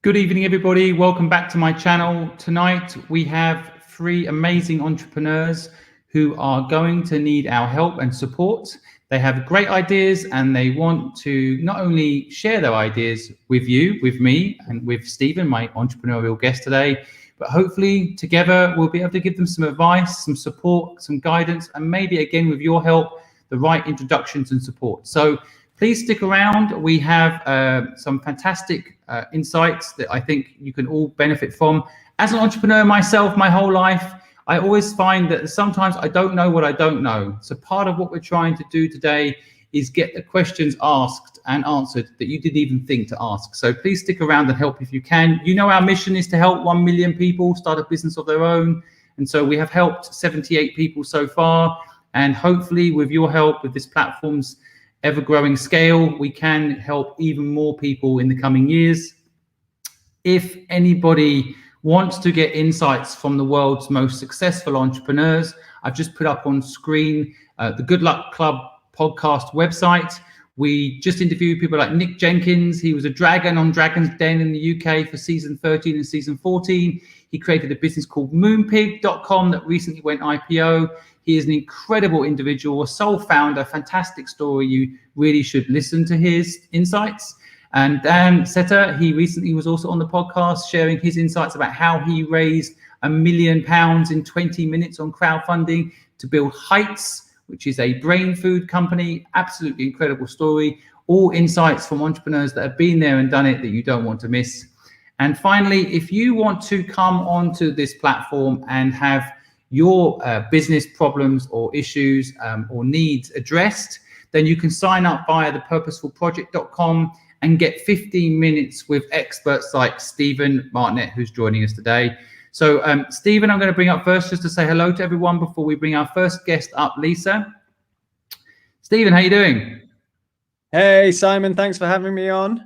Good evening, everybody. Welcome back to my channel. Tonight, we have three amazing entrepreneurs who are going to need our help and support. They have great ideas and they want to not only share their ideas with you, with me, and with Stephen, my entrepreneurial guest today, but hopefully together we'll be able to give them some advice, some support, some guidance, and maybe again with your help, the right introductions and support. So please stick around. We have some fantastic insights that I think you can all benefit from. As an entrepreneur myself, my whole life, I always find that sometimes I don't know what I don't know. So part of what we're trying to do today is get the questions asked and answered that you didn't even think to ask. So please stick around and help if you can. You know, our mission is to help 1 million people start a business of their own. And so we have helped 78 people so far. And hopefully with your help, with this platform's ever-growing scale, we can help even more people in the coming years. If anybody wants to get insights from the world's most successful entrepreneurs, I've just put up on screen the Good Luck Club podcast website. We just interviewed people like Nick Jenkins. He was a dragon on Dragon's Den in the UK for season 13 and season 14. He created a business called moonpig.com that recently went IPO. He is an incredible individual, a sole founder, fantastic story. You really should listen to his insights. And Dan Setter, he recently was also on the podcast sharing his insights about how he raised £1 million in 20 minutes on crowdfunding to build Heights, which is a brain food company. Absolutely incredible story. All insights from entrepreneurs that have been there and done it that you don't want to miss. And finally, if you want to come onto this platform and have your business problems or issues or needs addressed, then you can sign up via thepurposefulproject.com and get 15 minutes with experts like Stephen Martinet, who's joining us today. So Stephen, I'm going to bring up first just to say hello to everyone before we bring our first guest up, Lisa. Stephen, how you doing? Hey, Simon, thanks for having me on.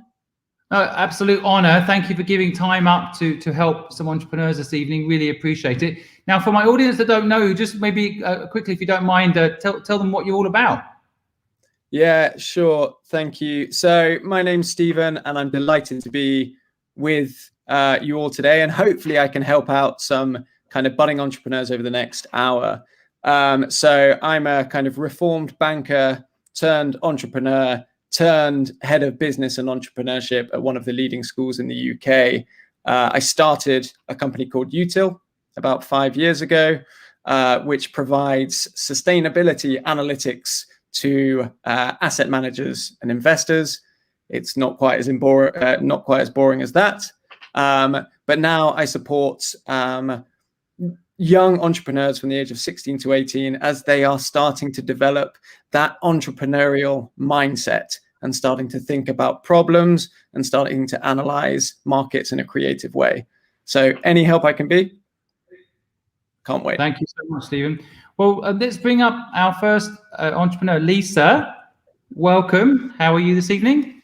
Absolute honor. Thank you for giving time up to help some entrepreneurs this evening. Really appreciate it. Now, for my audience that don't know, just maybe quickly, if you don't mind, tell them what you're all about. Yeah, sure. Thank you. So my name's Stephen, and I'm delighted to be with you all today. And hopefully I can help out some kind of budding entrepreneurs over the next hour. So I'm a kind of reformed banker turned entrepreneur turned head of business and entrepreneurship at one of the leading schools in the UK. I started a company called Util about 5 years ago, which provides sustainability analytics to asset managers and investors. It's not quite as boring as that. But now I support young entrepreneurs from the age of 16 to 18 as they are starting to develop that entrepreneurial mindset and starting to think about problems and starting to analyze markets in a creative way. So any help I can be, can't wait. Thank you so much, Stephen. Well, let's bring up our first entrepreneur, Lisa. Welcome. How are you this evening?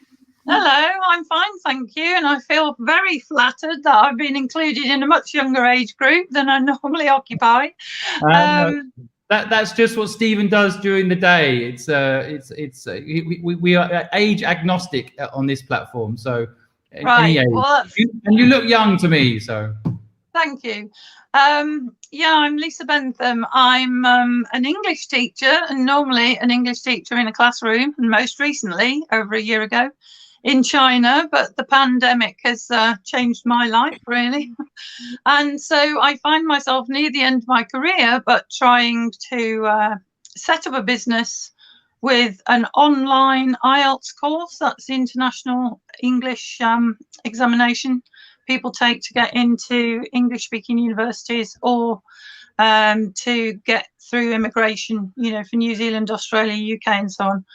Hello, I'm fine, thank you. And I feel very flattered that I've been included in a much younger age group than I normally occupy. That's just what Stephen does during the day. We are age agnostic on this platform. So right. Any age. Well, and you look young to me, so. Thank you. Yeah, I'm Lisa Bentham. I'm an English teacher, and normally an English teacher in a classroom, and most recently, over a year ago, in China, but the pandemic has changed my life, really. And so I find myself near the end of my career, but trying to set up a business with an online IELTS course. That's the International English examination people take to get into English-speaking universities or to get through immigration, you know, for New Zealand, Australia, UK, and so on.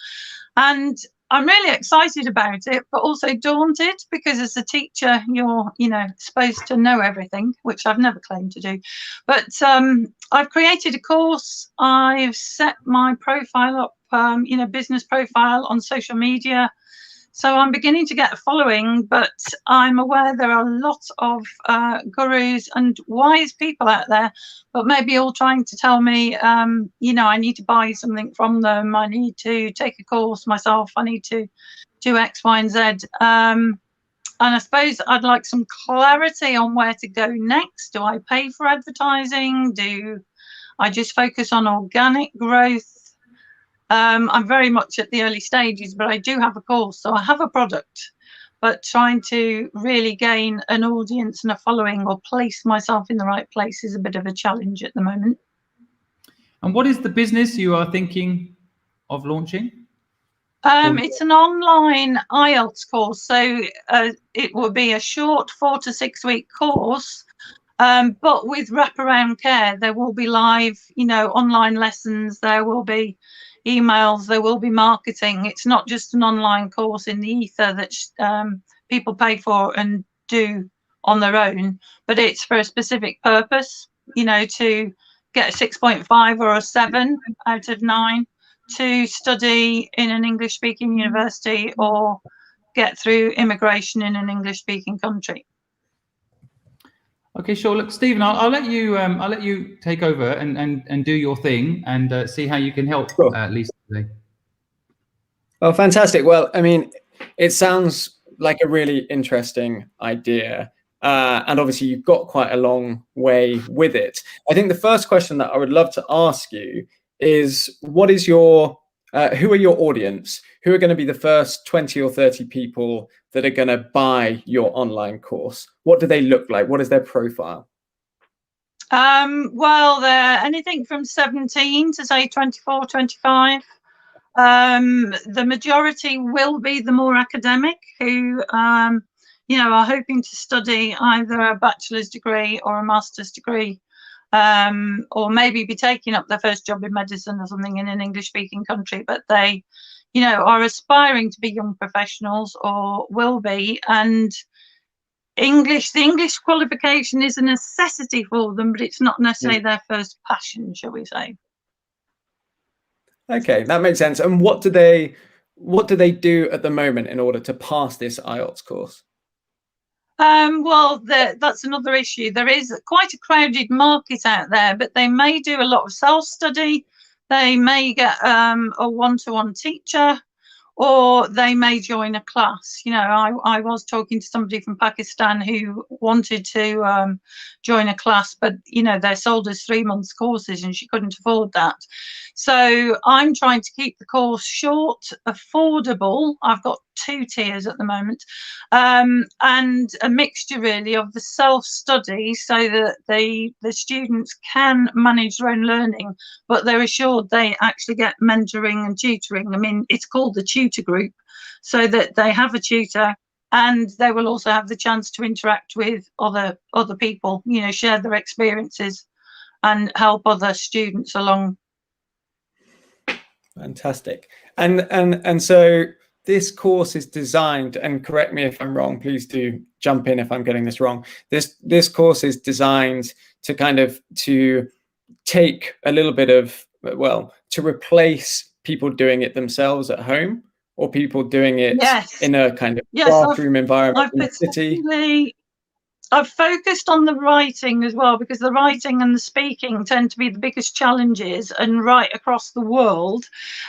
And I'm really excited about it, but also daunted, because as a teacher, you're, you know, supposed to know everything, which I've never claimed to do. But I've created a course. I've set my profile up, you know, business profile on social media. So I'm beginning to get a following, but I'm aware there are lots of gurus and wise people out there, but maybe all trying to tell me, you know, I need to buy something from them. I need to take a course myself. I need to do X, Y, and Z. I suppose I'd like some clarity on where to go next. Do I pay for advertising? Do I just focus on organic growth? I'm very much at the early stages, but I do have a course, so I have a product. But trying to really gain an audience and a following or place myself in the right place is a bit of a challenge at the moment. And what is the business you are thinking of launching? It's an online IELTS course, so it will be a short 4 to 6 week course, but with wraparound care. There will be live, online lessons. There will be emails. There will be marketing. It's not just an online course in the ether that people pay for and do on their own, but it's for a specific purpose, to get a 6.5 or a 7 out of 9. To study in an English-speaking university or get through immigration in an English-speaking country. Okay, sure. Look, Stephen, I'll let you take over and do your thing and see how you can help Lisa today. Well, fantastic. Well, I mean, it sounds like a really interesting idea. And obviously, you've got quite a long way with it. I think the first question that I would love to ask you is, what is your who are your audience? Who are going to be the first 20 or 30 people that are going to buy your online course? What do they look like? What is their profile? Well, they're anything from 17 to say 24, 25. The majority will be the more academic who are hoping to study either a bachelor's degree or a master's degree. Or maybe be taking up their first job in medicine or something in an English-speaking country, but they, are aspiring to be young professionals or will be. And the English qualification is a necessity for them, but it's not necessarily their first passion, shall we say? Okay, that makes sense. And what do they do at the moment in order to pass this IELTS course? Well, that's another issue. There is quite a crowded market out there, but they may do a lot of self-study. They may get a one-to-one teacher, or they may join a class. I was talking to somebody from Pakistan who wanted to join a class, but they're sold as 3 months courses and she couldn't afford that. So I'm trying to keep the course short, affordable. I've got 2 tiers at the moment, and a mixture really of the self-study, so that the students can manage their own learning, but they're assured they actually get mentoring and tutoring. I mean, it's called the tutor group, so that they have a tutor and they will also have the chance to interact with other people, share their experiences and help other students along. Fantastic. And so this course is designed, and correct me if I'm wrong, please do jump in if I'm getting this wrong. This course is designed to take a little bit of, to replace people doing it themselves at home, or people doing it in a kind of classroom environment in the city. I've focused on the writing as well, because the writing and the speaking tend to be the biggest challenges, and right across the world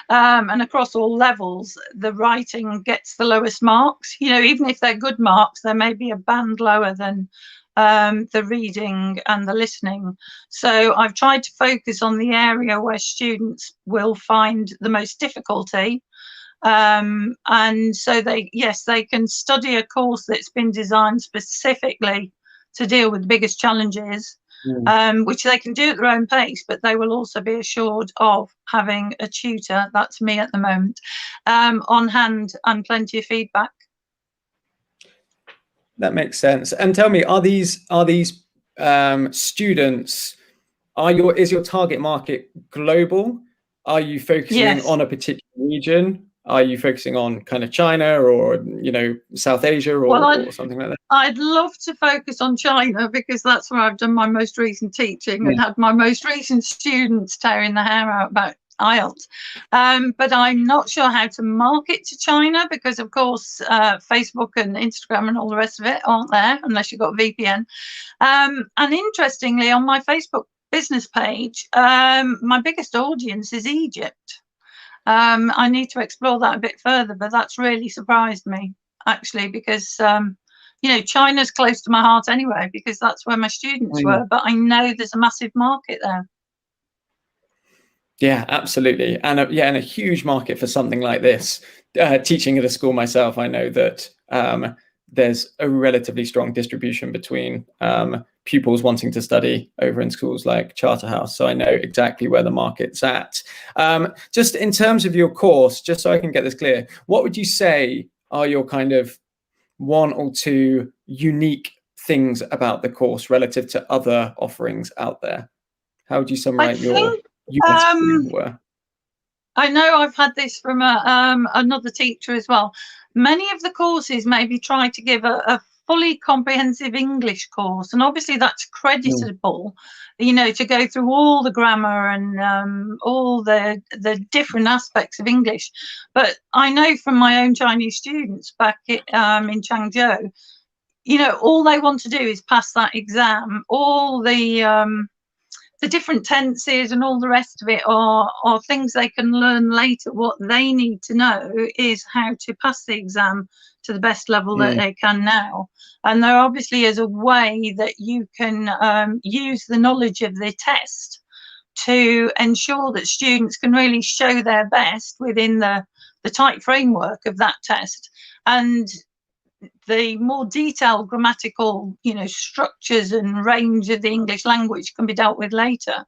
and across all levels, the writing gets the lowest marks. Even if they're good marks, there may be a band lower than the reading and the listening. So I've tried to focus on the area where students will find the most difficulty. And so they can study a course that's been designed specifically to deal with the biggest challenges, which they can do at their own pace, but they will also be assured of having a tutor, that's me at the moment, on hand, and plenty of feedback. That makes sense. And tell me, are these students, is your target market global? Are you focusing on a particular region? Are you focusing on kind of China or, South Asia or something like that? I'd love to focus on China, because that's where I've done my most recent teaching and had my most recent students tearing their hair out about IELTS. But I'm not sure how to market to China, because, of course, Facebook and Instagram and all the rest of it aren't there unless you've got VPN. And interestingly, on my Facebook business page, my biggest audience is Egypt. I need to explore that a bit further, but that's really surprised me, actually, because you know, China's close to my heart anyway, because that's where my students were, but I know there's a massive market there. Yeah, absolutely. And and a huge market for something like this. Teaching at a school myself, I know that there's a relatively strong distribution between pupils wanting to study over in schools like Charterhouse. So I know exactly where the market's at. Just in terms of your course, just so I can get this clear, what would you say are your kind of 1 or 2 unique things about the course relative to other offerings out there? How would you summarize your USP were? I know I've had this from another teacher as well. Many of the courses maybe try to give a fully comprehensive English course, and obviously that's creditable, you know, to go through all the grammar and all the different aspects of English. But I know from my own Chinese students back in Changzhou, you know, all they want to do is pass that exam. All the different tenses and all the rest of it are things they can learn later. What they need to know is how to pass the exam to the best level that they can now. And there obviously is a way that you can use the knowledge of the test to ensure that students can really show their best within the tight framework of that test. And the more detailed grammatical, you know, structures and range of the English language can be dealt with later,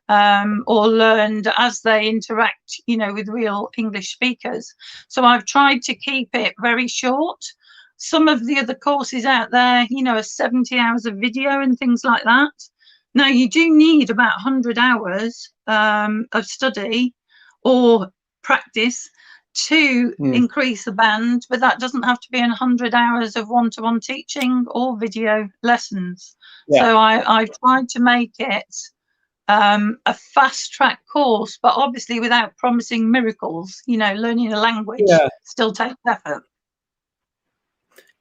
or learned as they interact, you know, with real English speakers. So I've tried to keep it very short. Some of the other courses out there, you know, are 70 hours of video and things like that. Now, you do need about 100 hours of study or practice to increase the band, but that doesn't have to be 100 hours of one-to-one teaching or video lessons. So I've tried to make it a fast-track course, but obviously without promising miracles. You know, learning a language still takes effort.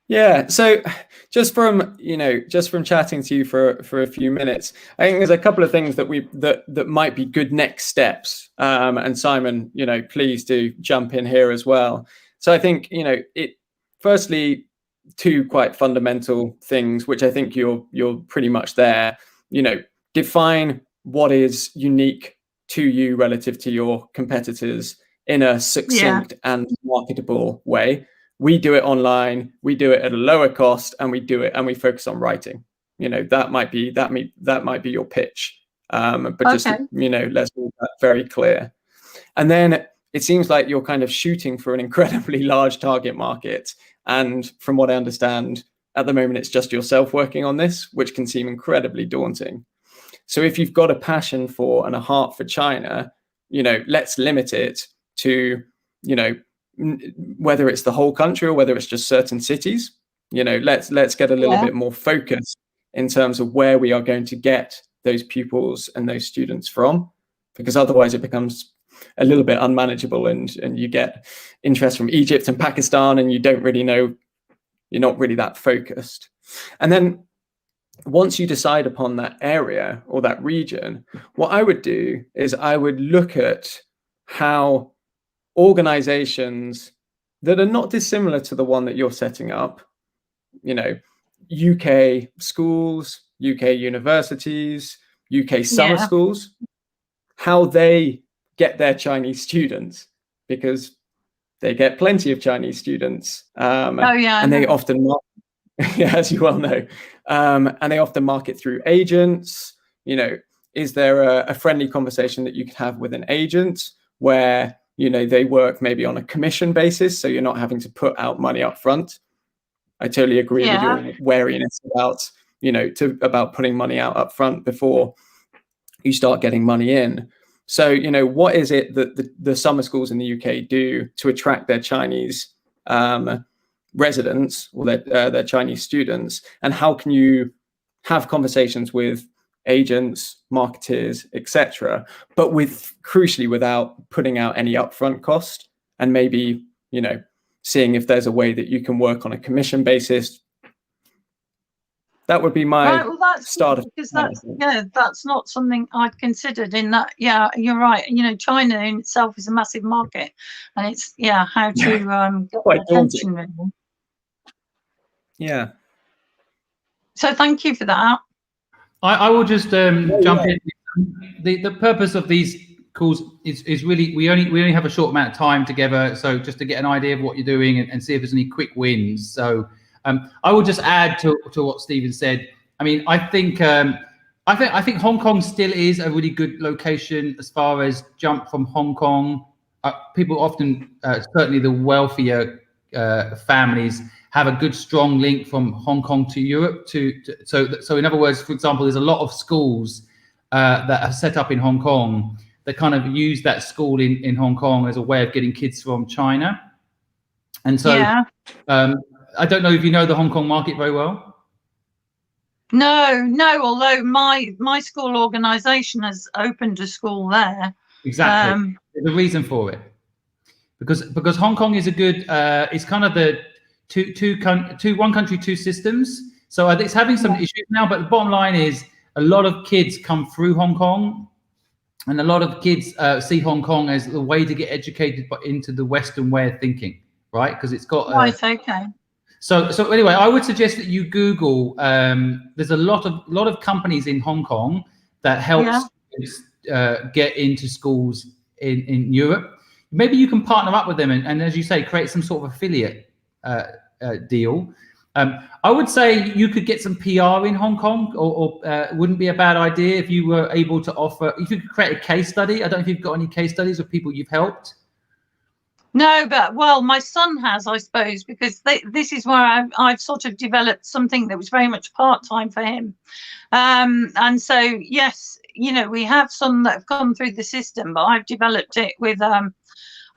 Yeah. So just from, you know, just from chatting to you for a few minutes, I think there's a couple of things that might be good next steps. And Simon, you know, please do jump in here as well. So I think, you know, firstly, 2 quite fundamental things, which I think you're pretty much there. You know, define what is unique to you relative to your competitors in a succinct and marketable way. We do it online, we do it at a lower cost, and we focus on writing. You know, that might be your pitch. But just, you know, let's make that very clear. And then it seems like you're kind of shooting for an incredibly large target market. And from what I understand, at the moment, it's just yourself working on this, which can seem incredibly daunting. So if you've got a passion for and a heart for China, you know, let's limit it to, you know, whether it's the whole country or whether it's just certain cities. You know, let's get a little bit more focused in terms of where we are going to get those pupils and those students from, because otherwise it becomes a little bit unmanageable, and you get interest from Egypt and Pakistan, and you don't really know, you're not really that focused. And then once you decide upon that area or that region, what I would do is I would look at how organizations that are not dissimilar to the one that you're setting up, you know, UK schools, UK universities, UK summer schools, how they get their Chinese students, because they get plenty of Chinese students. And they often, as you well know, and they often market through agents. You know, is there a friendly conversation that you could have with an agent where, you know, they work maybe on a commission basis, so you're not having to put out money up front? I totally agree with your wariness about, you know, about putting money out up front before you start getting money in. So, you know, what is it that the summer schools in the UK do to attract their Chinese residents or their Chinese students, and how can you have conversations with agents, marketers, etc., but crucially without putting out any upfront cost, and maybe, you know, seeing if there's a way that you can work on a commission basis. That would be my start of, because that's not something I'd considered. In that, you're right. You know, China in itself is a massive market, and it's how to get quite attention. Really. Yeah. So thank you for that. I will just jump in. The purpose of these calls is really we only have a short amount of time together, so just to get an idea of what you're doing and see if there's any quick wins. So I will just add to what Stephen said. I mean, I think Hong Kong still is a really good location as far as jump from Hong Kong. People often, certainly the wealthier families, have a good strong link from Hong Kong to Europe. So in other words, for example, there's a lot of schools that are set up in Hong Kong that kind of use that school in Hong Kong as a way of getting kids from China. And so I don't know if you know the Hong Kong market very well. No, although my school organisation has opened a school there. Exactly. There's a reason for it. Because Hong Kong is a good, it's kind of the one country, two systems. So it's having some issues now, but the bottom line is a lot of kids come through Hong Kong, and a lot of kids see Hong Kong as the way to get educated, but into the Western way of thinking, right? Because it's got right. Okay. So anyway, I would suggest that you Google. There's a lot of companies in Hong Kong that help students get into schools in Europe. Maybe you can partner up with them and as you say, create some sort of affiliate deal. I would say you could get some PR in Hong Kong, or wouldn't be a bad idea if you were able to offer. If you could create a case study. I don't know if you've got any case studies of people you've helped. No, but well, my son has, I suppose, because this is where I've sort of developed something that was very much part-time for him. And so, yes, you know, we have some that have gone through the system, but I've developed it with, I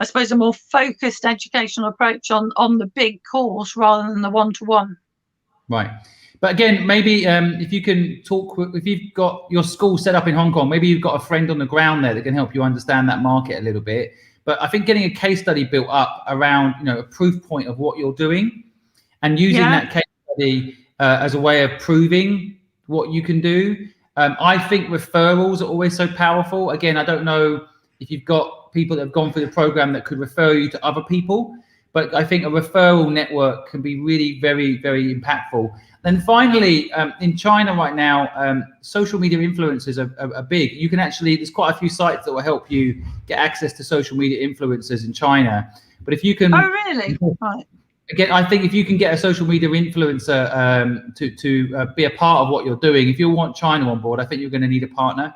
suppose, a more focused educational approach on the big course rather than the one-to-one. Right. But again, maybe if you can talk, if you've got your school set up in Hong Kong, maybe you've got a friend on the ground there that can help you understand that market a little bit. But I think getting a case study built up around, you know, a proof point of what you're doing and using that case study as a way of proving what you can do. I think referrals are always so powerful. Again, I don't know if you've got people that have gone through the program that could refer you to other people, but I think a referral network can be really very, very impactful. Then finally, in China right now, social media influencers are big. You can actually, there's quite a few sites that will help you get access to social media influencers in China. But if you can, oh really? Right. Again, I think if you can get a social media influencer to be a part of what you're doing, if you want China on board, I think you're going to need a partner.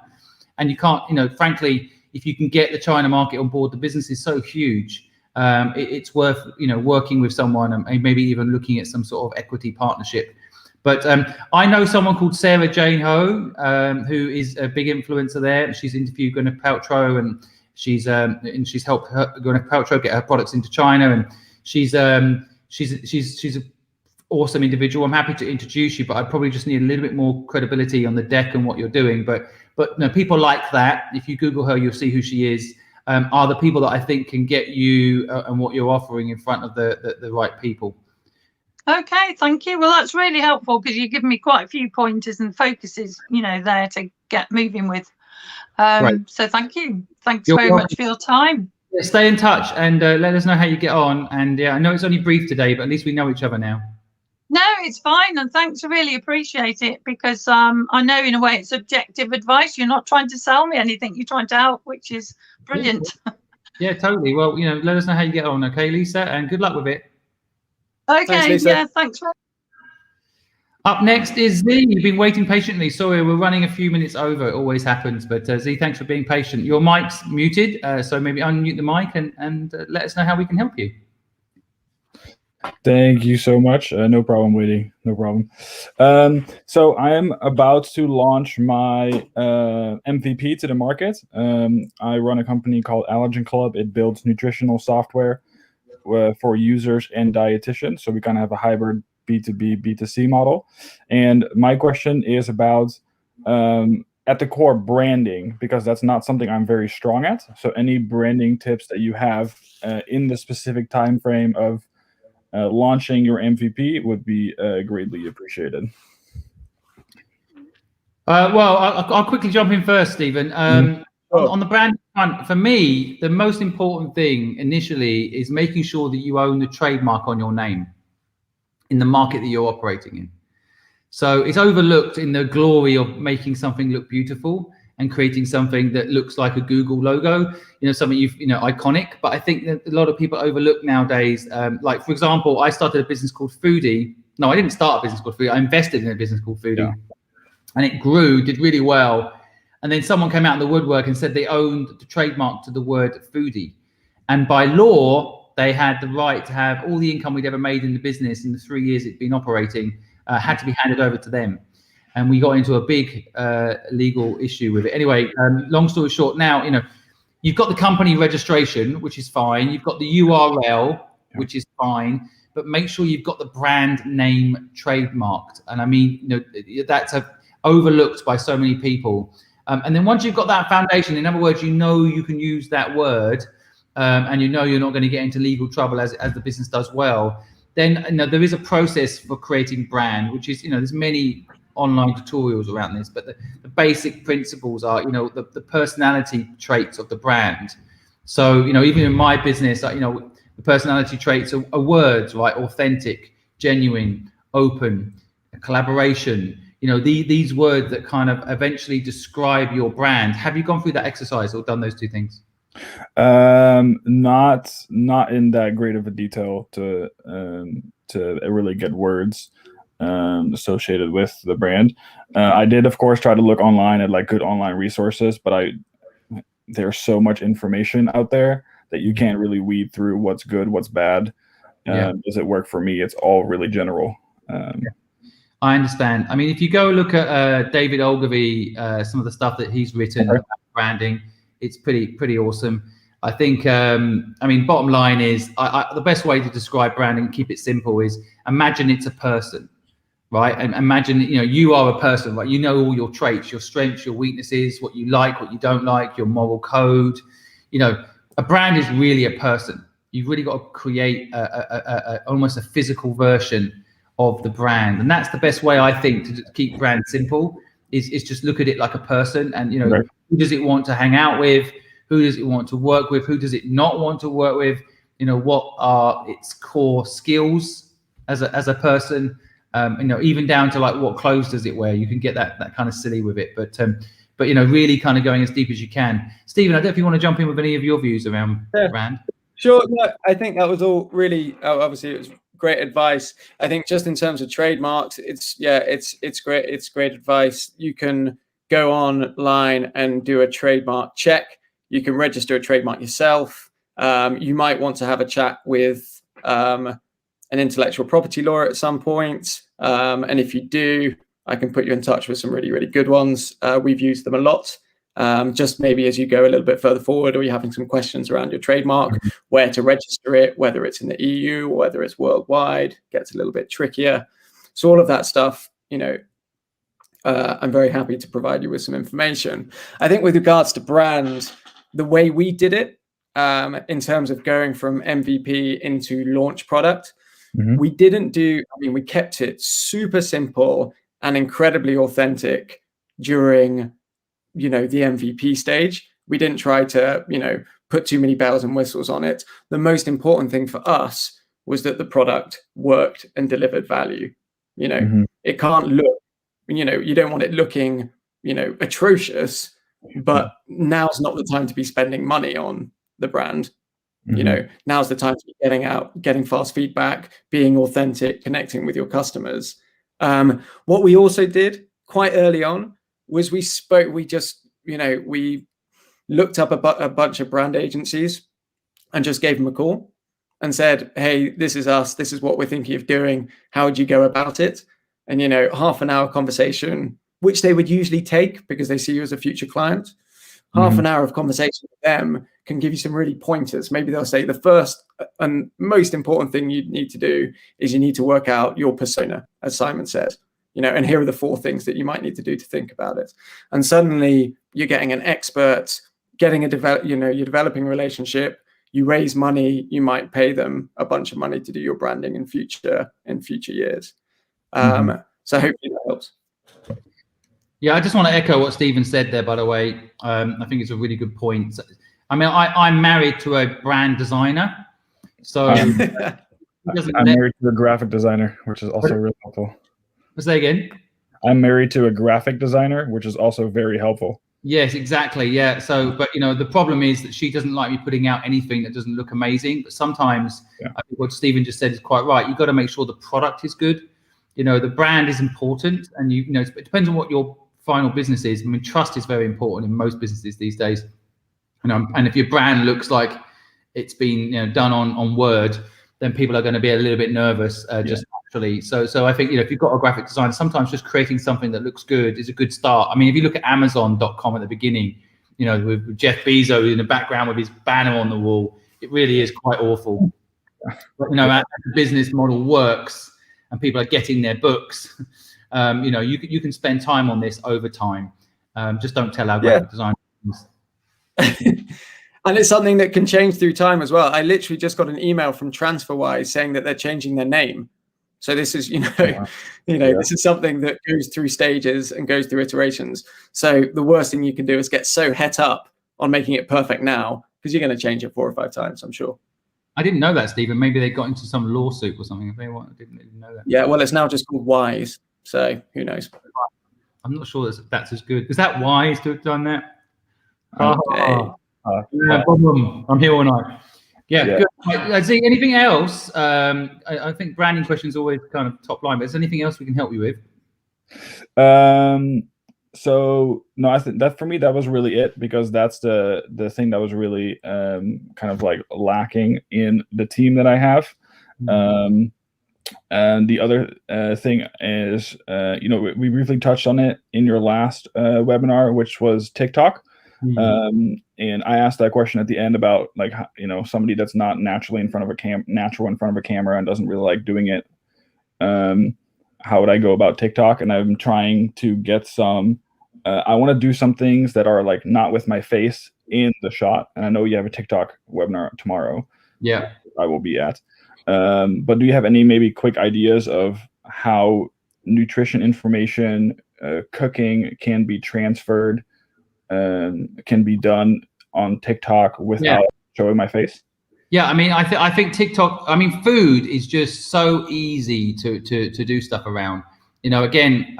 And you can't, you know, frankly, if you can get the China market on board, the business is so huge. It's worth, you know, working with someone and maybe even looking at some sort of equity partnership. But I know someone called Sarah Jane Ho, who is a big influencer there. She's interviewed Gwyneth Paltrow, and she's helped Gwyneth Paltrow get her products into China, and she's an awesome individual. I'm happy to introduce you, but I probably just need a little bit more credibility on the deck and what you're doing. But no, people like that, if you Google her, you'll see who she is. Are the people that I think can get you and what you're offering in front of the right people. Okay, thank you. Well, that's really helpful because you give me quite a few pointers and focuses, you know, there to get moving with. Right. So thank you. Thanks very much for your time. Yeah, stay in touch and let us know how you get on. And yeah, I know it's only brief today, but at least we know each other now. No, it's fine. And thanks. I really appreciate it because I know in a way it's objective advice. You're not trying to sell me anything. You're trying to help, which is brilliant. Yeah, totally. Well, you know, let us know how you get on. Okay, Lisa, and good luck with it. Okay, thanks, Lisa. yeah, thanks. Up next is Z. You've been waiting patiently. Sorry, we're running a few minutes over. It always happens. But Z, thanks for being patient. Your mic's muted, so maybe unmute the mic and let us know how we can help you. Thank you so much. No problem, waiting. No problem. So I am about to launch my MVP to the market. I run a company called Allergen Club. It builds nutritional software for users and dietitians. So we kind of have a hybrid B2B, B2C model. And my question is about, at the core, branding, because that's not something I'm very strong at. So any branding tips that you have in the specific time frame of launching your MVP would be greatly appreciated. Well, I'll quickly jump in first, Stephen. On the brand front, for me, the most important thing initially is making sure that you own the trademark on your name in the market that you're operating in. So it's overlooked in the glory of making something look beautiful and creating something that looks like a Google logo, something iconic. But I think that a lot of people overlook nowadays. Like, for example, I started a business called Foodie. No, I didn't start a business called Foodie. I invested in a business called Foodie, and it grew, did really well. And then someone came out in the woodwork and said they owned the trademark to the word Foodie. And by law, they had the right to have all the income we'd ever made in the business in the 3 years it'd been operating, had to be handed over to them. And we got into a big legal issue with it. Anyway, long story short, now, you've got the company registration, which is fine. You've got the URL, which is fine. But make sure you've got the brand name trademarked. And I mean, that's overlooked by so many people. And then once you've got that foundation, in other words, you can use that word, and you're not going to get into legal trouble as the business does well, then there is a process for creating brand, which is, there's many online tutorials around this, but the basic principles are, the personality traits of the brand. So, even in my business, the personality traits are words, right? Authentic, genuine, open, collaboration, these words that kind of eventually describe your brand. Have you gone through that exercise or done those two things? Not in that great of a detail to really get words associated with the brand. I did, of course, try to look online at like good online resources, but there's so much information out there that you can't really weed through what's good, what's bad. Does it work for me? It's all really general. I understand. I mean, if you go look at David Ogilvy, some of the stuff that he's written about branding, it's pretty awesome. I think, bottom line is, the best way to describe branding, keep it simple, is imagine it's a person, right? And imagine, you are a person, right? You know all your traits, your strengths, your weaknesses, what you like, what you don't like, your moral code. A brand is really a person. You've really got to create almost a physical version of the brand, and that's the best way, I think, to keep brand simple. Is just look at it like a person, and Right. Who does it want to hang out with? Who does it want to work with? Who does it not want to work with? What are its core skills as a person? Even down to like what clothes does it wear? You can get that kind of silly with it, but really kind of going as deep as you can. Stephen, I don't know if you want to jump in with any of your views around brand. Sure. No, I think that was all really, obviously it was great advice. I think just in terms of trademarks, it's great. It's great advice. You can go online and do a trademark check. You can register a trademark yourself. You might want to have a chat with an intellectual property lawyer at some point. And if you do, I can put you in touch with some really, really good ones. We've used them a lot. Just maybe as you go a little bit further forward, or you're having some questions around your trademark, where to register it, whether it's in the EU or whether it's worldwide, gets a little bit trickier. So all of that stuff, I'm very happy to provide you with some information. I think with regards to brand, the way we did it, in terms of going from MVP into launch product, we we kept it super simple and incredibly authentic during the MVP stage. We didn't try to, put too many bells and whistles on it. The most important thing for us was that the product worked and delivered value. It can't look, you don't want it looking, atrocious, but now's not the time to be spending money on the brand. Now's the time to be getting out, getting fast feedback, being authentic, connecting with your customers. What we also did quite early on was we looked up a bunch of brand agencies and just gave them a call and said, hey, this is us. This is what we're thinking of doing. How would you go about it? And, half an hour conversation, which they would usually take because they see you as a future client. Half an hour of conversation with them can give you some really pointers. Maybe they'll say the first and most important thing you need to do is you need to work out your persona, as Simon said. And here are the 4 things that you might need to do to think about it. And suddenly you're getting an expert, getting you're developing a relationship. You raise money, you might pay them a bunch of money to do your branding in future years. So hopefully that helps. Yeah, I just want to echo what Stephen said there, by the way. I think it's a really good point. I mean, I'm married to a brand designer. So I'm married to a graphic designer, which is also really helpful. Say again. I'm married to a graphic designer, which is also very helpful. Yes, exactly. Yeah. So, but the problem is that she doesn't like me putting out anything that doesn't look amazing. But sometimes, I think what Stephen just said is quite right. You've got to make sure the product is good. The brand is important, and it depends on what your final business is. I mean, trust is very important in most businesses these days. And if your brand looks like it's been done on Word, then people are going to be a little bit nervous just naturally. So I think if you've got a graphic design, sometimes just creating something that looks good is a good start. I mean, if you look at Amazon.com at the beginning, with Jeff Bezos in the background with his banner on the wall, it really is quite awful. But as the business model works and people are getting their books, you can spend time on this over time. Just don't tell our graphic design. And it's something that can change through time as well. I literally just got an email from TransferWise saying that they're changing their name. So this is, this is something that goes through stages and goes through iterations. So the worst thing you can do is get so het up on making it perfect now, because you're going to change it 4 or 5 times, I'm sure. I didn't know that, Stephen. Maybe they got into some lawsuit or something. I didn't even know that. Yeah, well, it's now just called Wise. So who knows? I'm not sure that's as good. Is that wise to have done that? Okay. No problem. I'm here all night. Yeah. Good. See, anything else? I think branding questions always kind of top line, but is there anything else we can help you with? So no, I think that for me that was really it, because that's the thing that was really kind of like lacking in the team that I have. And the other thing is, we briefly touched on it in your last webinar, which was TikTok. And I asked that question at the end about somebody that's not naturally in front of a camera and doesn't really like doing it. How would I go about TikTok? And I'm trying to get some. I want to do some things that are like not with my face in the shot. And I know you have a TikTok webinar tomorrow. Yeah, I will be at. But do you have any maybe quick ideas of how nutrition information, cooking can be transferred? Can be done on TikTok without showing my face? Yeah, I mean, I think TikTok. I mean, food is just so easy to do stuff around. Again,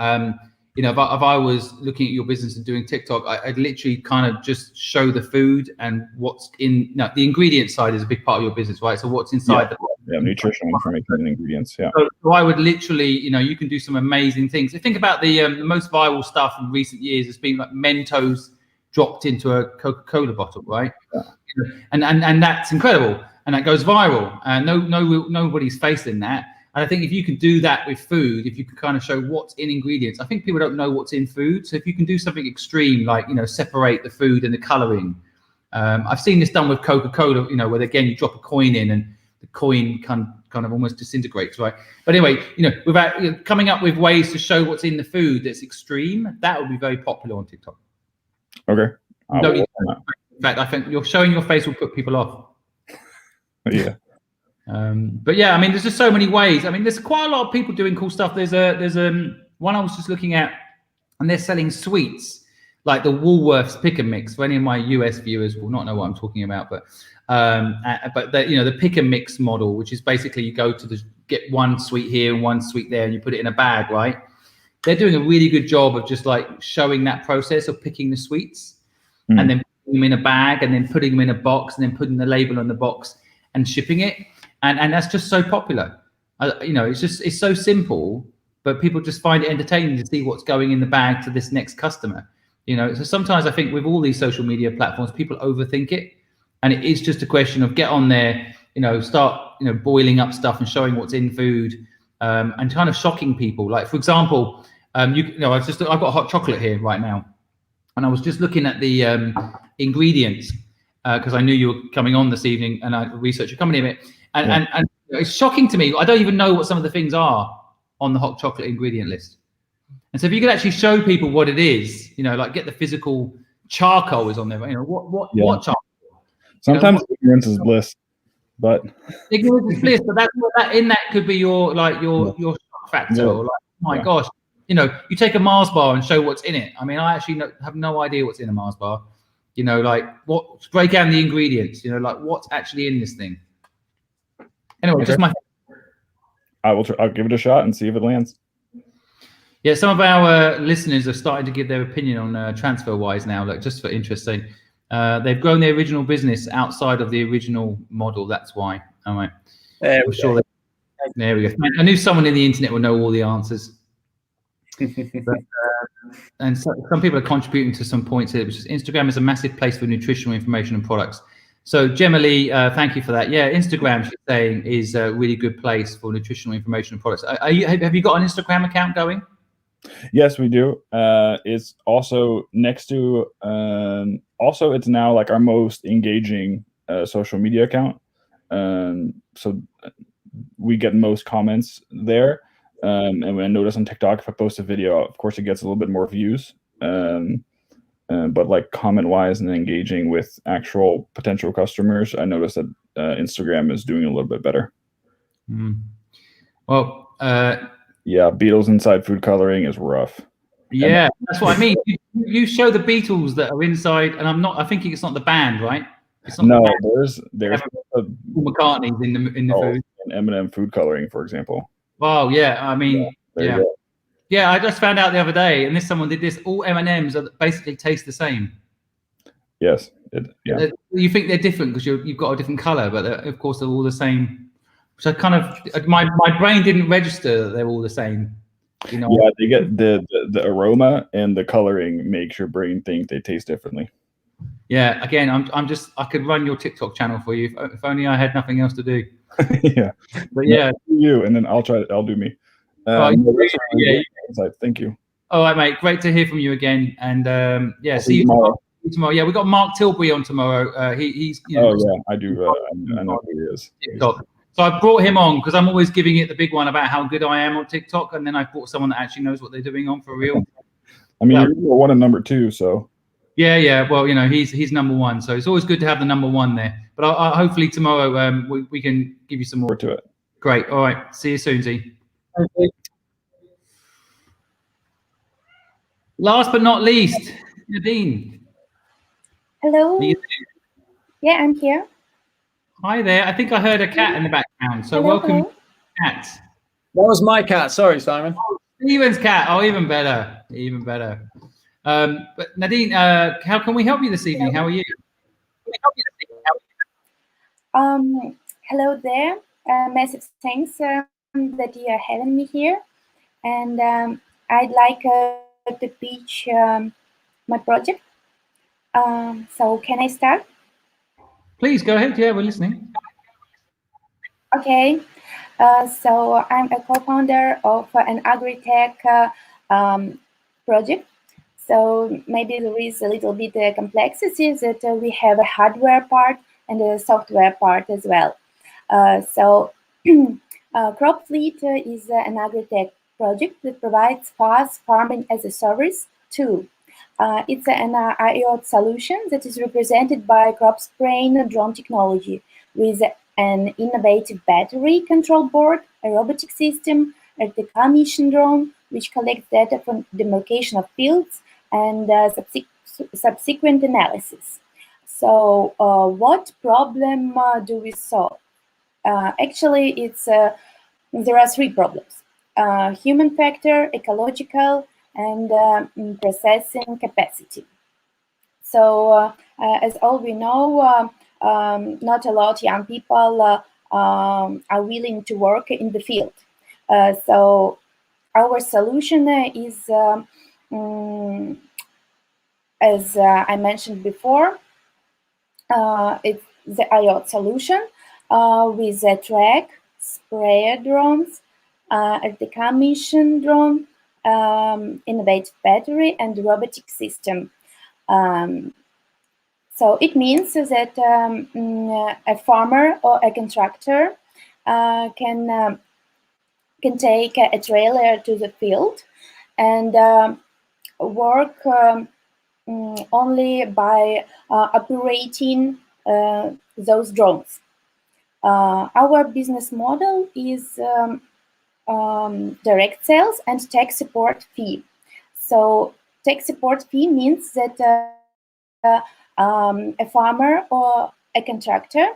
if I was looking at your business and doing TikTok, I'd literally kind of just show the food and what's in. No, the ingredient side is a big part of your business, right? So what's inside nutritional information and ingredients. Yeah. So I would literally, you can do some amazing things. So think about the most viral stuff in recent years has been like Mentos dropped into a Coca-Cola bottle, right? Yeah. And that's incredible, and that goes viral, and nobody's facing that. And I think if you can do that with food, if you can kind of show what's in ingredients, I think people don't know what's in food. So if you can do something extreme, like separate the food and the coloring. I've seen this done with Coca-Cola, where again you drop a coin in and the coin kind of almost disintegrates, right? But anyway, without coming up with ways to show what's in the food that's extreme, that would be very popular on TikTok. Okay. In fact, I think you're showing your face will put people off. Yeah. But yeah, I mean, there's just so many ways. I mean, there's quite a lot of people doing cool stuff. There's one I was just looking at, and they're selling sweets like the Woolworths Pick and Mix. For any of my US viewers will not know what I'm talking about, but the Pick and Mix model, which is basically you go to get one sweet here and one sweet there, and you put it in a bag, right? They're doing a really good job of just like showing that process of picking the sweets and then putting them in a bag and then putting them in a box and then putting the label on the box and shipping it. And that's just so popular. It's so simple, but people just find it entertaining to see what's going in the bag to this next customer. So sometimes I think with all these social media platforms, people overthink it. And it is just a question of get on there, start, boiling up stuff and showing what's in food. And kind of shocking people. Like, for example, I've got hot chocolate here right now, and I was just looking at the ingredients because I knew you were coming on this evening, and I researched your company a bit, and it's shocking to me. I don't even know what some of the things are on the hot chocolate ingredient list. And so if you could actually show people what it is, like get the physical charcoal is on there. What charcoal? Sometimes ignorance is bliss. But ignorance is bliss, but that could be your shock factor. Or like, oh my gosh, you take a Mars bar and show what's in it. I mean, I actually have no idea what's in a Mars bar. Break down the ingredients. Like what's actually in this thing. Anyway, just my. I'll give it a shot and see if it lands. Yeah, some of our listeners have started to give their opinion on TransferWise now. Look, just for interest sake, they've grown their original business outside of the original model. That's why. All right. There I'm we sure. There we go. I knew someone in the internet would know all the answers. But, and so, some people are contributing to some points here, which is Instagram is a massive place for nutritional information and products. So Gemma Lee, thank you for that. Yeah, Instagram, she's saying, is a really good place for nutritional information and products. Have you got an Instagram account going? Yes, we do. It's also next to, also it's now like our most engaging social media account. So we get most comments there. And when I notice on TikTok, if I post a video, of course it gets a little bit more views. But like comment wise and engaging with actual potential customers, I noticed that Instagram is doing a little bit better. Well, yeah, beetles inside food coloring is rough. Yeah, that's what I mean. You show the Beatles that are inside, and I think it's not the band, right? It's not no, the band. there's Paul McCartney's in the food. And M&M food coloring, for example. Oh yeah, I mean, yeah. Yeah, I just found out the other day, and someone did this. All M&Ms basically taste the same. Yes. You think they're different because you've got a different color, but of course they're all the same. So kind of my brain didn't register that they're all the same. You know? Yeah, they get the aroma and the coloring makes your brain think they taste differently. Yeah, again, I could run your TikTok channel for you if only I had nothing else to do. Yeah, but yeah, you and then I'll do me. Thank you. All right, mate. Great to hear from you again. And yeah, see you tomorrow. Yeah, we got Mark Tilbury on tomorrow. He's I do. I know who he is. TikTok. So I brought him on because I'm always giving it the big one about how good I am on TikTok, and then I brought someone that actually knows what they're doing on for real. I mean, you're number one and number two, so. Yeah. Well, he's number one, so it's always good to have the number one there. But hopefully tomorrow we can give you some more to it. Great. All right. See you soon, Z. Okay. Last but not least, Nadine. Hello. Yeah, I'm here. Hi there. I think I heard a cat in the background. So welcome, cat. That was my cat. Sorry, Simon. Steven's cat. Oh, even better. Even better. But Nadine, how can we help you this evening? How are you? Hello there. Massive thanks that you are having me here. And I'd like to pitch my project. So can I start? Please go ahead. Yeah, we're listening. Okay. So I'm a co-founder of an agri-tech project. So maybe there is a little bit complexity that we have a hardware part and a software part as well. So CropFleet is an agri-tech project that provides fast farming as a service tool. It's an IoT solution that is represented by CropSprain drone technology with an innovative battery control board, a robotic system, a RTK mission drone, which collects data from demarcation of fields and subsequent analysis. So what problem do we solve? Actually, there are three problems: human factor, ecological, and processing capacity. So as all we know, not a lot of young people are willing to work in the field. So our solution is, as I mentioned before, it's the IoT solution with a track, sprayer drones, RTK mission drone, innovative battery, and robotic system. So it means that a farmer or a contractor can take a trailer to the field and work only by operating those drones. Our business model is direct sales and tech support fee. So tech support fee means that a farmer or a contractor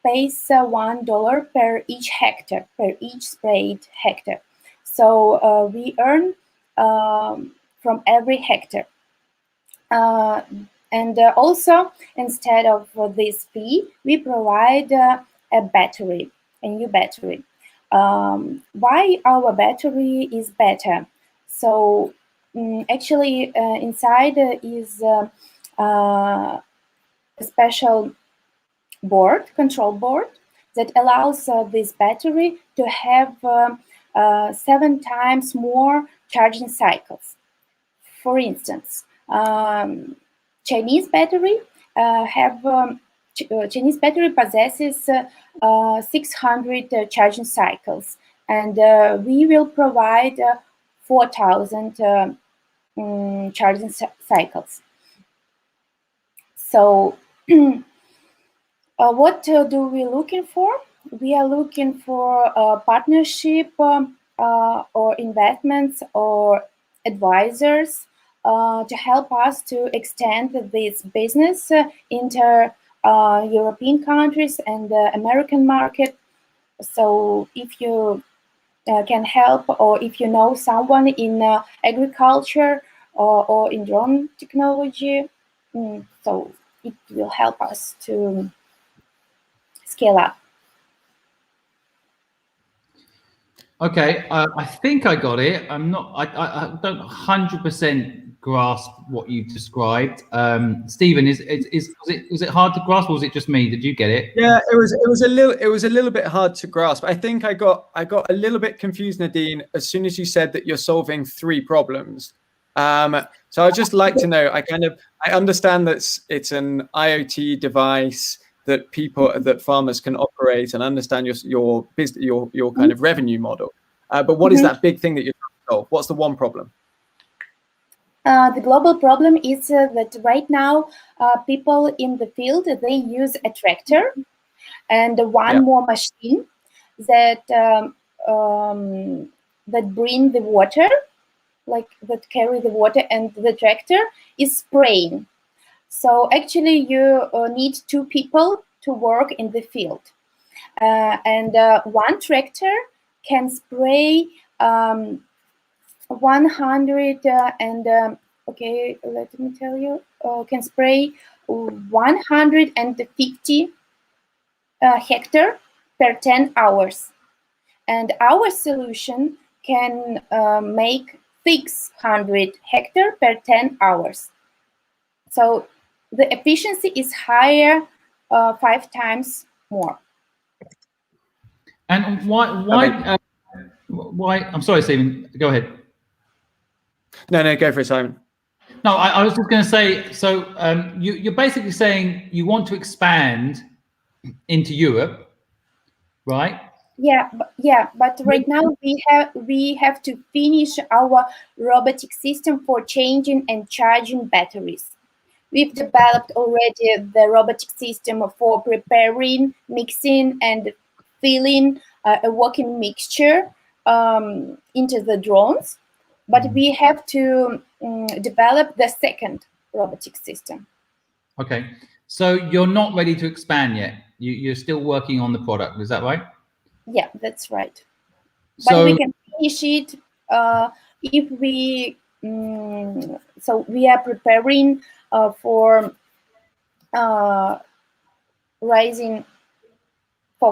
pays $1 per each hectare, per each sprayed hectare. So we earn from every hectare. And also, instead of this fee, we provide a battery, a new battery. Why our battery is better? So actually, inside is a special board, control board, that allows this battery to have 7 times more charging cycles. For instance, Chinese battery Chinese battery possesses 600 charging cycles, and we will provide 4,000 charging cycles. So, what do we looking for? We are looking for a partnership or investments or advisors to help us to extend this business into European countries and the American market. So if you can help, or if you know someone in agriculture or in drone technology, so it will help us to scale up. Okay, I think I got it. I'm not. I don't 100% grasp what you described. Stephen, was it hard to grasp, or was it just me? Did you get it? Yeah, it was a little bit hard to grasp. I think I got a little bit confused, Nadine, as soon as you said that you're solving 3 problems. So I'd just like to know. I understand that it's an IoT device that farmers can operate, and understand your business, your kind of revenue model. But what is that big thing that you're trying to solve? What's the one problem? The global problem is that right now people in the field, they use a tractor and one more machine that that bring the water, like that carry the water, and the tractor is spraying. So actually you need 2 people to work in the field. And one tractor can spray 100 okay, let me tell you, can spray 150 hectare per 10 hours. And our solution can make 600 hectare per 10 hours. So the efficiency is higher, 5 times more. And why? I'm sorry, Stephen. Go ahead. No, go for it, Simon. No, I was just going to say. So you're basically saying you want to expand into Europe, right? Yeah, but right now we have to finish our robotic system for changing and charging batteries. We've developed already the robotic system for preparing, mixing, and filling a working mixture into the drones. But we have to develop the second robotic system. Okay, so you're not ready to expand yet. You're still working on the product. Is that right? Yeah, that's right. So but we can finish it if we. So we are preparing for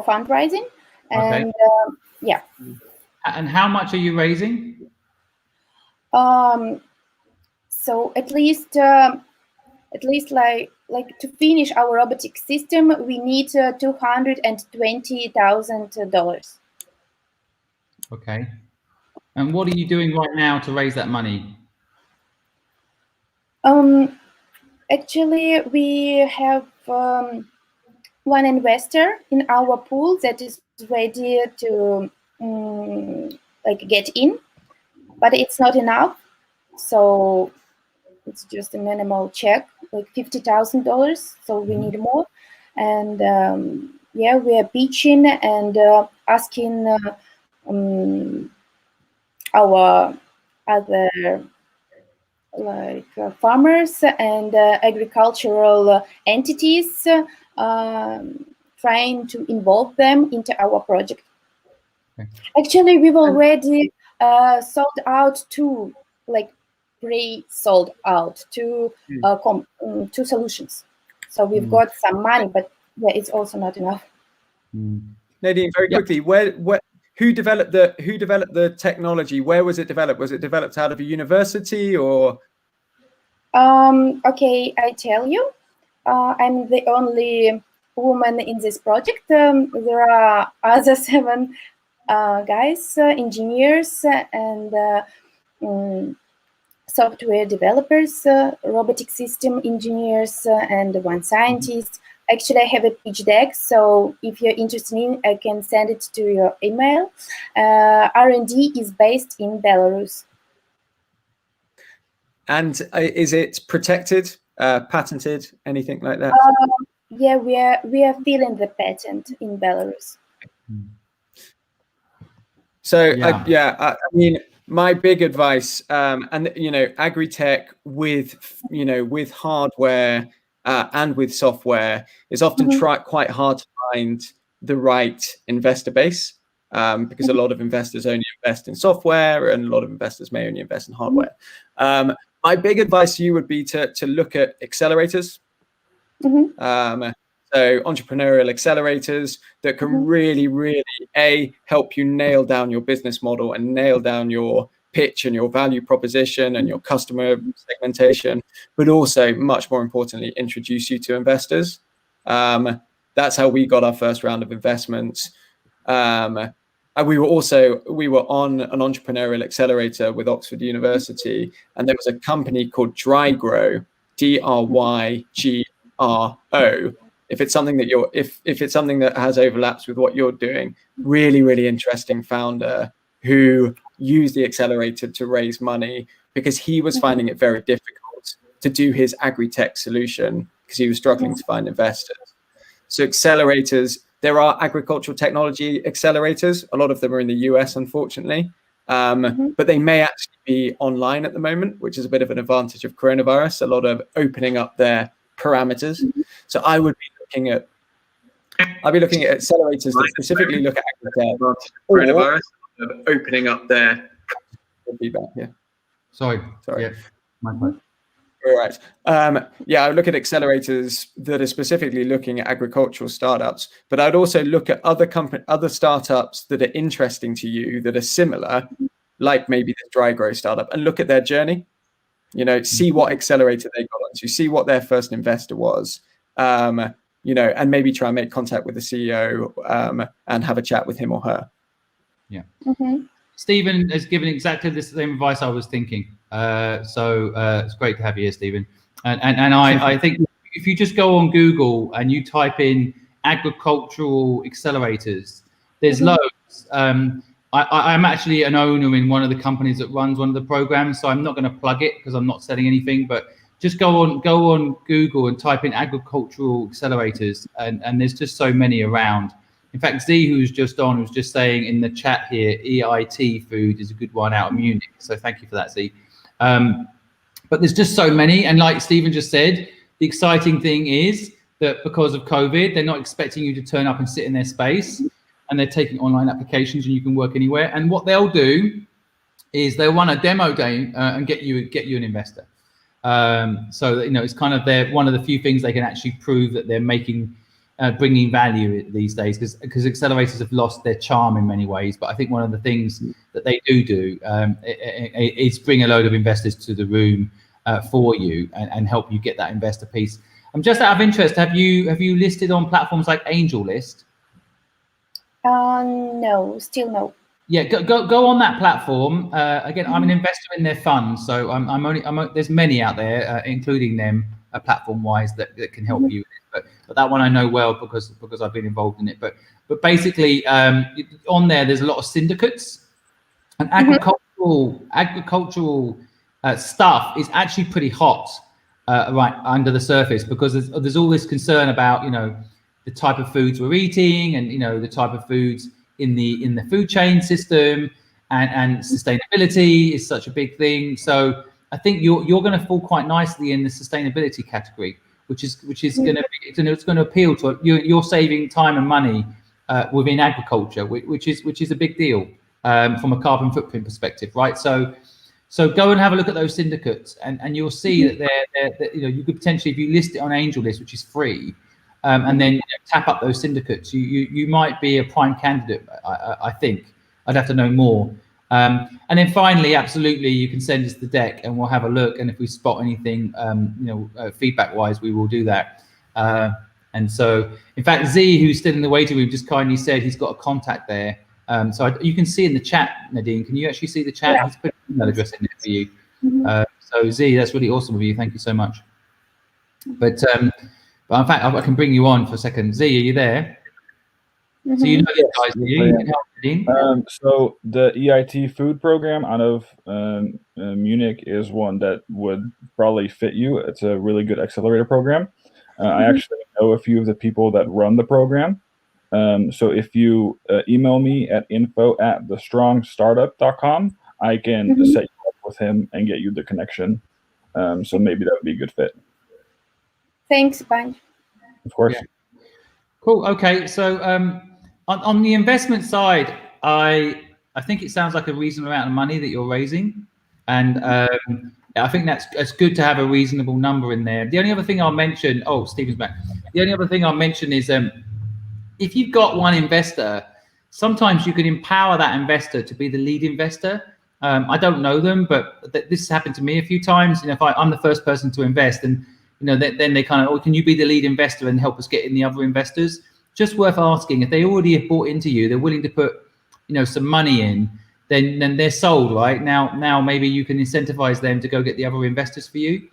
fundraising, and yeah. And how much are you raising? So at least like to finish our robotic system, we need $220,000. Okay. And what are you doing right now to raise that money? Actually, we have one investor in our pool that is ready to get in, but it's not enough. So it's just a minimal check, like $50,000. So we need more, and yeah, we are pitching and asking our other farmers and agricultural entities, trying to involve them into our project. Okay. Actually, we've already sold out 2 like pre-sold out to two solutions. So we've got some money, but yeah, it's also not enough. Nadine, very quickly, who developed the technology? Where was it developed? Was it developed out of a university or? Okay, I tell you, I'm the only woman in this project. There are other 7 guys, engineers and software developers, robotic system engineers, and 1 scientist. Actually, I have a pitch deck, so if you're interested in, I can send it to your email. R&D is based in Belarus. And is it protected, patented, anything like that? Yeah, we are filing the patent in Belarus. So I mean, my big advice, and you know, agri-tech with hardware and with software is often quite hard to find the right investor base, because a lot of investors only invest in software, and a lot of investors may only invest in hardware. My big advice to you would be to look at accelerators. So entrepreneurial accelerators that can really, really help you nail down your business model and nail down your pitch and your value proposition and your customer segmentation, but also much more importantly, introduce you to investors. That's how we got our first round of investments. And we were on an entrepreneurial accelerator with Oxford University, and there was a company called Drygro, DRYGRO. If it's something that if it's something that has overlaps with what you're doing, really, really interesting founder who used the accelerator to raise money because he was finding it very difficult to do his agri-tech solution because he was struggling to find investors. So accelerators, there are agricultural technology accelerators. A lot of them are in the US, unfortunately, but they may actually be online at the moment, which is a bit of an advantage of coronavirus, a lot of opening up their parameters. So I'd be looking at accelerators that specifically look at agri-tech. Coronavirus, opening up their feedback. Yeah. Sorry. Yeah, my fault. All right. I look at accelerators that are specifically looking at agricultural startups, but I'd also look at other startups that are interesting to you, that are similar, like maybe the Drygro startup, and look at their journey. You know, see what accelerator they got onto, see what their first investor was, and maybe try and make contact with the CEO and have a chat with him or her. Yeah. Stephen has given exactly the same advice I was thinking. So it's great to have you here, Stephen. And I think if you just go on Google and you type in agricultural accelerators, there's loads. I'm actually an owner in one of the companies that runs one of the programs, so I'm not going to plug it because I'm not selling anything. But just go on Google and type in agricultural accelerators, and there's just so many around. In fact, Z, who's just on, was just saying in the chat here, EIT Food is a good one out of Munich. So thank you for that, Z. But there's just so many. And like Stephen just said, the exciting thing is that because of COVID, they're not expecting you to turn up and sit in their space, and they're taking online applications and you can work anywhere. And what they'll do is they'll run a demo day and get you an investor. So, it's kind of one of the few things they can actually prove that they're bringing value these days, because accelerators have lost their charm in many ways. But I think one of the things that they do is bring a load of investors to the room for you and help you get that investor piece. Just out of interest, have you listed on platforms like AngelList? No, still no. Yeah, go on that platform. Again, I'm an investor in their fund, so there's many out there, including them, platform-wise that can help you. But that one I know well because I've been involved in it. But basically, on there's a lot of syndicates, and agricultural stuff is actually pretty hot right under the surface, because there's all this concern about the type of foods we're eating, and the type of foods in the food chain system, and sustainability is such a big thing. So I think you're going to fall quite nicely in the sustainability category, which is going to it's going to appeal to you're saving time and money within agriculture, which is a big deal from a carbon footprint perspective, right? So So go and have a look at those syndicates, and you'll see that they're you could potentially, if you list it on AngelList, which is free, and then tap up those syndicates, you might be a prime candidate. I think I'd have to know more. And then finally, absolutely, you can send us the deck, and we'll have a look. And if we spot anything, feedback-wise, we will do that. And so, in fact, Z, who's still in the waiting room, just kindly said he's got a contact there. So you can see in the chat, Nadine. Can you actually see the chat? Yeah. He's put an email address in there for you. So Z, that's really awesome of you. Thank you so much. But in fact, I can bring you on for a second. Z, are you there? So you know these guys, do you? You can help Nadine. So the EIT food program out of Munich is one that would probably fit you. It's a really good accelerator program. I actually know a few of the people that run the program. So if you email me at info@thestrongstartup.com, I can set you up with him and get you the connection. So maybe that would be a good fit. Thanks, Bunch. Of course. Yeah. Cool. Okay. So on the investment side, I think it sounds like a reasonable amount of money that you're raising, and I think it's good to have a reasonable number in there. The only other thing I'll mention, Stephen's back. The only other thing I'll mention is if you've got one investor, sometimes you can empower that investor to be the lead investor. I don't know them, but this has happened to me a few times. If I'm the first person to invest, and then they kind of, can you be the lead investor and help us get in the other investors? Just worth asking. If they already have bought into you, they're willing to put some money in, then they're sold, right? Now maybe you can incentivize them to go get the other investors for you.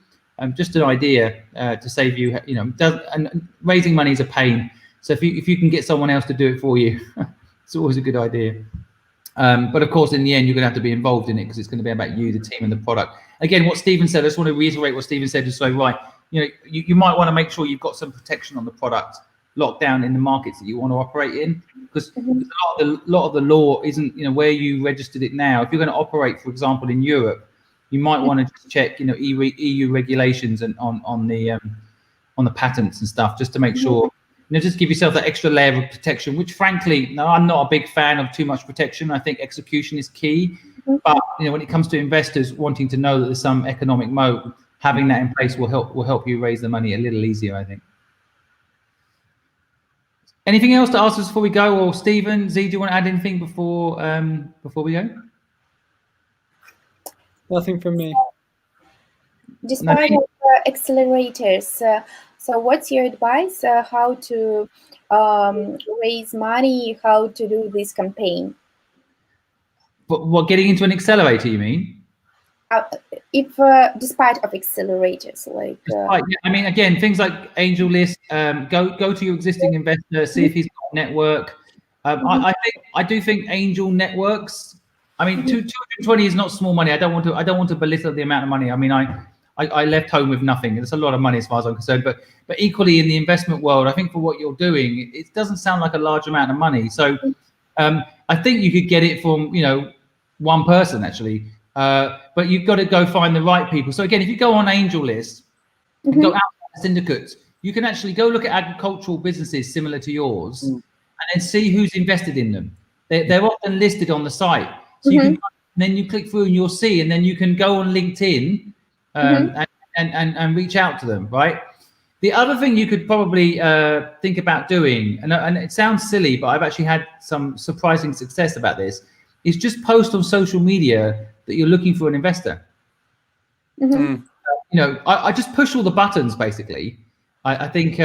Just an idea to save you. And raising money is a pain. So if you can get someone else to do it for you, it's always a good idea. But of course, in the end, you're going to have to be involved in it because it's going to be about you, the team, and the product. Again, what Stephen said, I just want to reiterate what Stephen said is so right. You might want to make sure you've got some protection on the product locked down in the markets that you want to operate in, because a lot of the law isn't where you registered it now. If you're going to operate, for example, in Europe, you might want to just check EU regulations and on the patents and stuff, just to make sure. Just give yourself that extra layer of protection, which frankly, no, I'm not a big fan of too much protection. I think execution is key. But when it comes to investors wanting to know that there's some economic moat, having that in place will help you raise the money a little easier, I think. Anything else to ask us before we go? Or Stephen, Z, do you want to add anything before we go? Nothing from me. Despite accelerators, so what's your advice? How to raise money? How to do this campaign? But what, getting into an accelerator, you mean? If despite of accelerators, like I mean, again, things like AngelList, go to your existing investor, see if he's got a network. I do think angel networks. I mean, 220 is not small money. I don't want to belittle the amount of money. I mean, I left home with nothing. It's a lot of money as far as I'm concerned. But equally in the investment world, I think for what you're doing, it doesn't sound like a large amount of money. So I think you could get it from one person actually. But you've got to go find the right people. So again, if you go on AngelList and go out to syndicates, you can actually go look at agricultural businesses similar to yours and then see who's invested in them. They're often listed on the site. So you can, then you click through and you'll see, and then you can go on LinkedIn and reach out to them, right? The other thing you could probably think about doing, and it sounds silly, but I've actually had some surprising success about this, is just post on social media that you're looking for an investor. I just push all the buttons basically. I think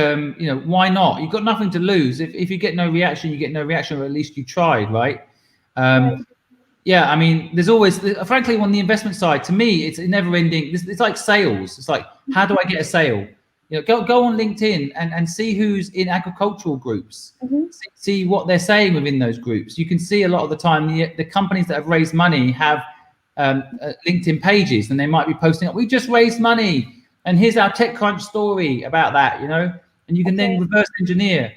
why not? You've got nothing to lose. If you get no reaction, you get no reaction, or at least you tried, right? Yeah, I mean, there's always, frankly, on the investment side, to me, it's never ending. It's like sales. It's like, how do I get a sale? Go on LinkedIn and see who's in agricultural groups. See what they're saying within those groups. You can see a lot of the time the companies that have raised money have LinkedIn pages, and they might be posting up, we just raised money and here's our TechCrunch story about that, and you can then reverse engineer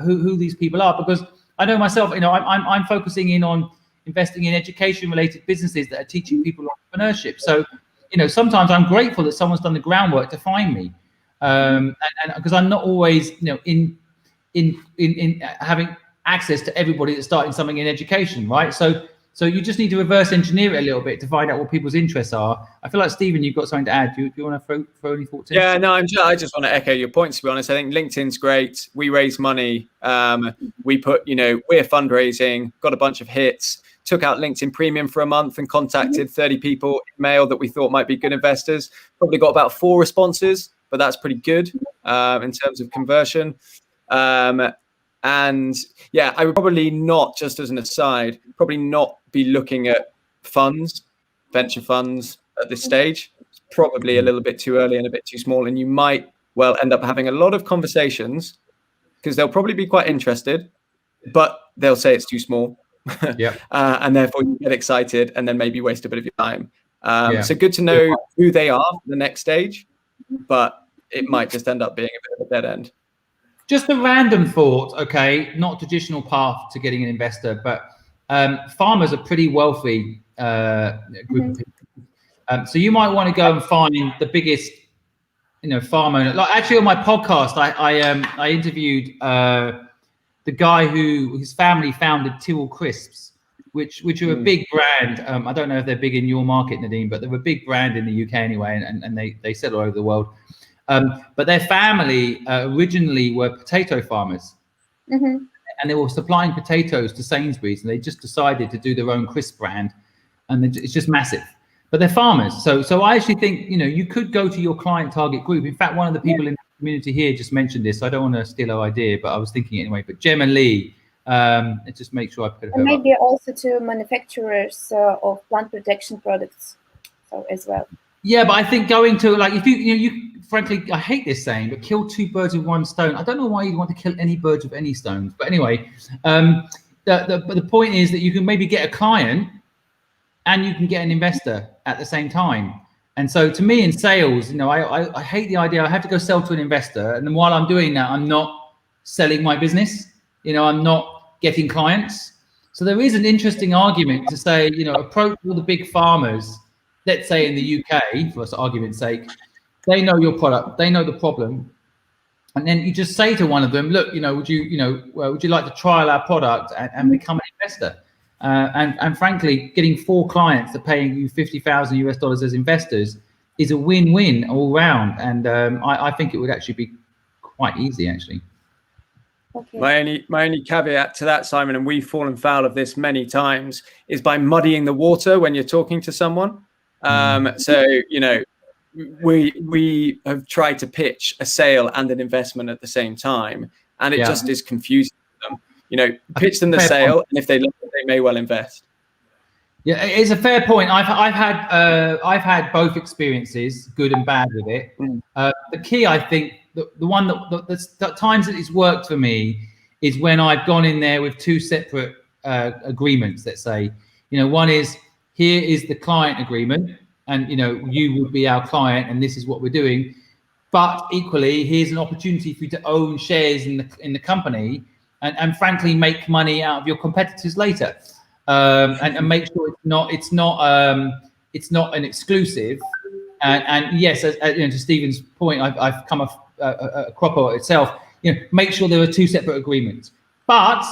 who these people are, because I know myself, I'm focusing in on investing in education related businesses that are teaching people entrepreneurship. So sometimes I'm grateful that someone's done the groundwork to find me, and because I'm not always in having access to everybody that's starting something in education, right? So So you just need to reverse engineer it a little bit to find out what people's interests are. I feel like, Stephen, you've got something to add. Do you want to throw any thoughts in? Yeah, no, I just want to echo your points, to be honest. I think LinkedIn's great. We raise money. We put, we're fundraising, got a bunch of hits, took out LinkedIn Premium for a month and contacted 30 people in mail that we thought might be good investors. Probably got about 4 responses, but that's pretty good in terms of conversion. And yeah, I would probably not, just as an aside, probably not be looking at funds, venture funds at this stage. It's probably a little bit too early and a bit too small. And you might well end up having a lot of conversations because they'll probably be quite interested, but they'll say it's too small. Yeah. And therefore you get excited and then maybe waste a bit of your time. So good to know who they are for the next stage, but it might just end up being a bit of a dead end. Just a random thought, okay, not traditional path to getting an investor, but farmers are pretty wealthy group of people. So you might want to go and find the biggest, farm owner. Like actually on my podcast, I interviewed the guy whose family founded Tyrrell Crisps, which are a big brand. I don't know if they're big in your market, Nadine, but they're a big brand in the UK anyway, and they sell all over the world. But their family originally were potato farmers, and they were supplying potatoes to Sainsbury's, and they just decided to do their own crisp brand, and it's just massive. But they're farmers, so I actually think you could go to your client target group. In fact, one of the people in the community here just mentioned this. I don't want to steal her idea, but I was thinking it anyway. But Gemma Lee, just make sure I put her. And maybe also to manufacturers of plant protection products, as well. Yeah, but I think going to if you frankly, I hate this saying, but kill 2 birds with 1 stone. I don't know why you'd want to kill any birds with any stones, but anyway, the point is that you can maybe get a client and you can get an investor at the same time. And so to me in sales, I hate the idea I have to go sell to an investor, and then while I'm doing that, I'm not selling my business. I'm not getting clients. So there is an interesting argument to say, approach all the big farmers. Let's say in the UK, for argument's sake, they know your product, they know the problem, and then you just say to one of them, "Look, would you like to trial our product and become an investor?" And frankly, getting 4 clients that are paying you $50,000 as investors is a win-win all round, and I think it would actually be quite easy, actually. Okay. My only caveat to that, Simon, and we've fallen foul of this many times, is by muddying the water when you're talking to someone. So we have tried to pitch a sale and an investment at the same time, and it just is confusing them. Pitch them the sale, and if they love it, they may well invest. Yeah, it's a fair point. I've had both experiences, good and bad, with it. The key, I think, the one the times that it's worked for me is when I've gone in there with 2 separate agreements. Let's say, one is, here is the client agreement, and you would be our client, and this is what we're doing. But equally, here's an opportunity for you to own shares in the company, and frankly make money out of your competitors later, and make sure it's not an exclusive. And yes, to Stephen's point, I've come a cropper itself. Make sure there are 2 separate agreements, but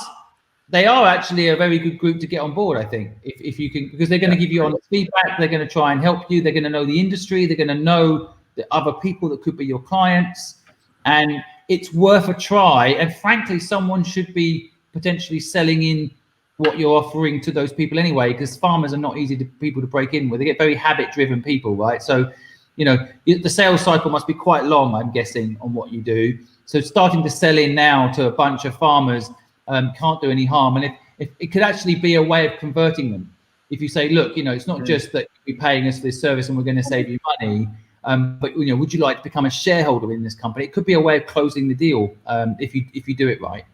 they are actually a very good group to get on board, I think, if you can, because they're going to give you honest feedback. They're going to try and help you. They're going to know the industry. They're going to know the other people that could be your clients, and it's worth a try. And frankly, someone should be potentially selling in what you're offering to those people anyway, because farmers are not easy people to break in with. They get very habit-driven people, right? So, the sales cycle must be quite long, I'm guessing, on what you do. So starting to sell in now to a bunch of farmers can't do any harm. And if it could actually be a way of converting them. If you say, look, it's not just that you're paying us for this service and we're going to save you money, but would you like to become a shareholder in this company? It could be a way of closing the deal if you do it right.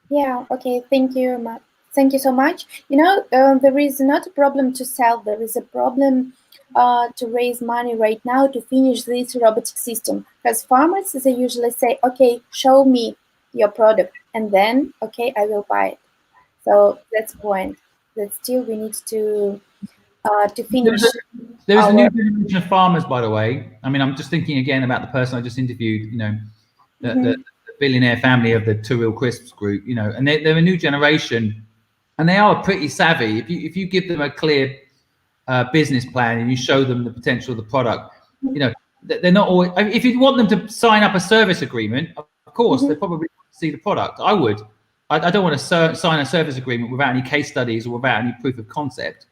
Yeah. Okay. Thank you. Thank you so much. There is not a problem to sell. There is a problem to raise money right now to finish this robotic system, because farmers, they usually say, okay, show me your product, and then, okay, I will buy it. So that's the point. That still we need to finish. There's a new generation of farmers, by the way. I mean, I'm just thinking again about the person I just interviewed, the billionaire family of the Tyrrell Crisps group, and they're a new generation and they are pretty savvy. If you give them a clear business plan and you show them the potential of the product, you know, they're not always. I mean, if you want them to sign up a service agreement, of course, they probably see the product. I would. I don't want to sign a service agreement without any case studies or without any proof of concept.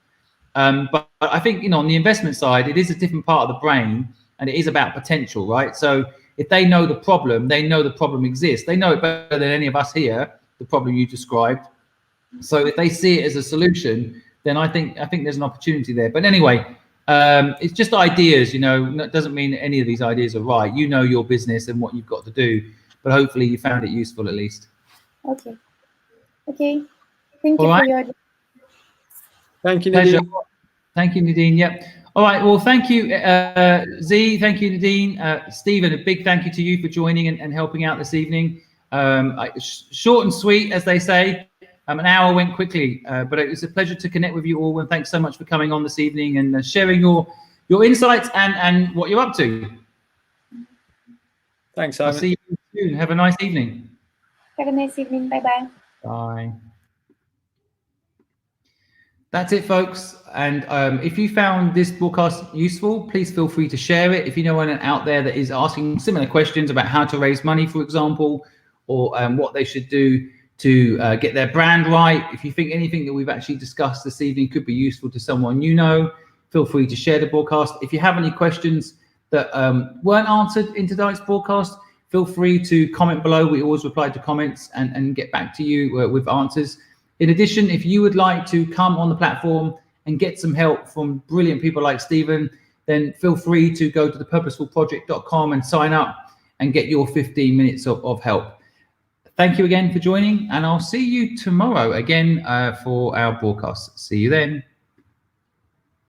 But I think, you know, on the investment side, it is a different part of the brain, and it is about potential, right? So if they know the problem, they know the problem exists. They know it better than any of us here, the problem you described. So if they see it as a solution, then I think there's an opportunity there. But anyway, it's just ideas, you know. It doesn't mean that any of these ideas are right. You know your business and what you've got to do, but hopefully you found it useful at least. Okay. Thank you All for your. Thank you, Pleasure. Nadine. Thank you, Nadine. Yep. All right. Well, thank you, Z. Thank you, Nadine. Stephen, a big thank you to you for joining and helping out this evening. Short and sweet, as they say. An hour went quickly, but it was a pleasure to connect with you all. And thanks so much for coming on this evening and sharing your insights and what you're up to. Thanks, I'll Simon. see you soon. Have a nice evening. Have a nice evening. Bye-bye. Bye. That's it, folks. And if you found this broadcast useful, please feel free to share it. If you know anyone out there that is asking similar questions about how to raise money, for example, or what they should do to get their brand right, if you think anything that we've actually discussed this evening could be useful to someone you know, feel free to share the broadcast. If you have any questions that weren't answered in tonight's broadcast, feel free to comment below. We always reply to comments and get back to you with answers. In addition, if you would like to come on the platform and get some help from brilliant people like Stephen, then feel free to go to thepurposefulproject.com and sign up and get your 15 minutes of help. Thank you again for joining, and I'll see you tomorrow again for our broadcast. See you then.